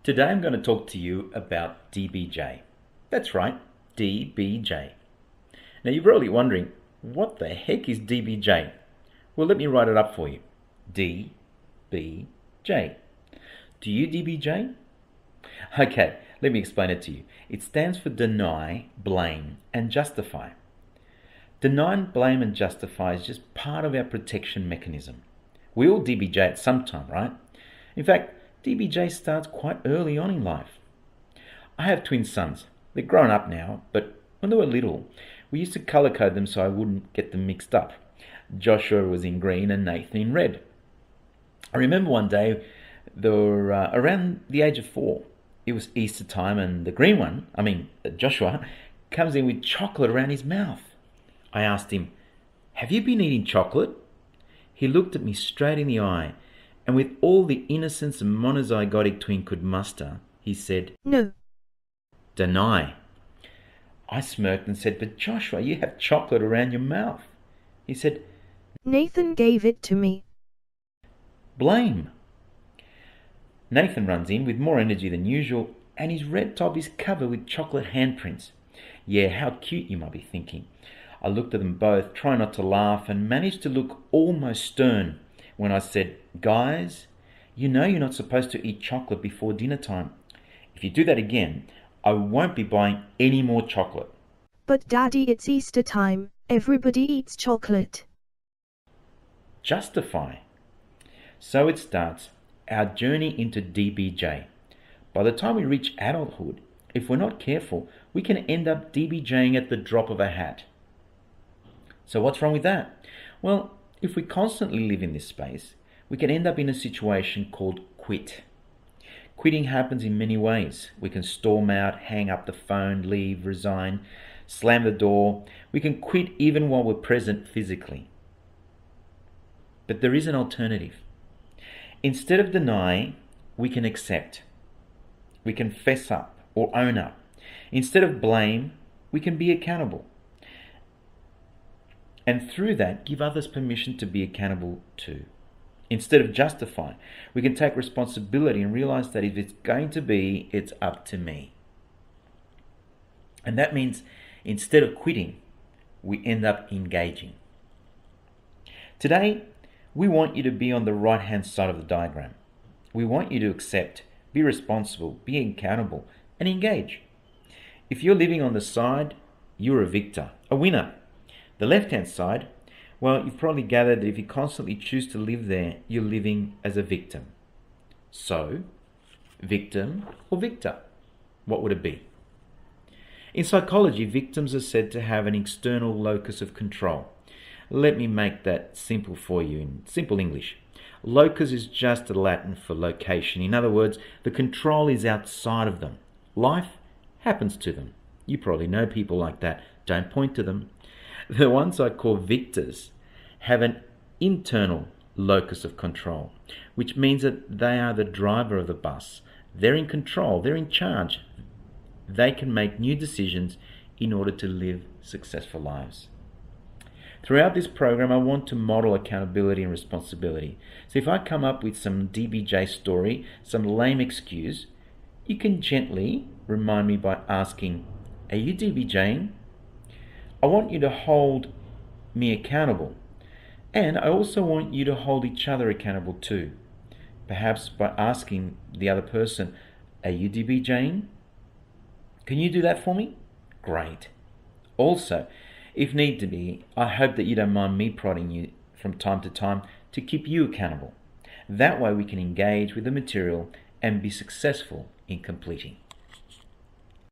Today I'm going to talk to you about DBJ. That's right, DBJ. Now you're probably wondering, what the heck is DBJ? Well, let me write it up for you. DBJ. Do you DBJ? Okay, let me explain it to you. It stands for deny, blame, and justify. Deny, blame, and justify is just part of our protection mechanism. We all DBJ at some time, right? In fact, DBJ starts quite early on in life. I have twin sons. They're grown up now, but when they were little, we used to colour code them so I wouldn't get them mixed up. Joshua was in green and Nathan in red. I remember one day they were around the age of 4. It was Easter time and the green one, Joshua, comes in with chocolate around his mouth. I asked him, "Have you been eating chocolate?" He looked at me straight in the eye, and with all the innocence a monozygotic twin could muster, he said, "No." "Deny." I smirked and said, "But Joshua, you have chocolate around your mouth." He said, "Nathan gave it to me." "Blame." Nathan runs in with more energy than usual, and his red top is covered with chocolate handprints. Yeah, how cute, you might be thinking. I looked at them both, trying not to laugh, and managed to look almost stern when I said, "Guys, you know you're not supposed to eat chocolate before dinner time. If you do that again, I won't be buying any more chocolate." "But Daddy, it's Easter time. Everybody eats chocolate." Justify. So it starts, our journey into DBJ. By the time we reach adulthood, if we're not careful, we can end up DBJing at the drop of a hat. So what's wrong with that? Well, if we constantly live in this space, we can end up in a situation called quit. Quitting happens in many ways. We can storm out, hang up the phone, leave, resign, slam the door. We can quit even while we're present physically. But there is an alternative. Instead of deny, we can accept. We can fess up or own up. Instead of blame, we can be accountable. And through that, give others permission to be accountable too. Instead of justify, we can take responsibility and realize that if it's going to be, it's up to me. And that means instead of quitting, we end up engaging. Today, we want you to be on the right-hand side of the diagram. We want you to accept, be responsible, be accountable, and engage. If you're living on the side, you're a victor, a winner. The left-hand side, well, you've probably gathered that if you constantly choose to live there, you're living as a victim. So, victim or victor? What would it be? In psychology, victims are said to have an external locus of control. Let me make that simple for you in simple English. Locus is just a Latin for location. In other words, the control is outside of them. Life happens to them. You probably know people like that. Don't point to them. The ones I call victors have an internal locus of control, which means that they are the driver of the bus. They're in control, they're in charge. They can make new decisions in order to live successful lives. Throughout this program, I want to model accountability and responsibility. So if I come up with some DBJ story, some lame excuse, you can gently remind me by asking, "Are you DBJing?" I want you to hold me accountable. And I also want you to hold each other accountable too. Perhaps by asking the other person, "Are you DBJing? Can you do that for me?" Great. Also, if need to be, I hope that you don't mind me prodding you from time to time to keep you accountable. That way we can engage with the material and be successful in completing.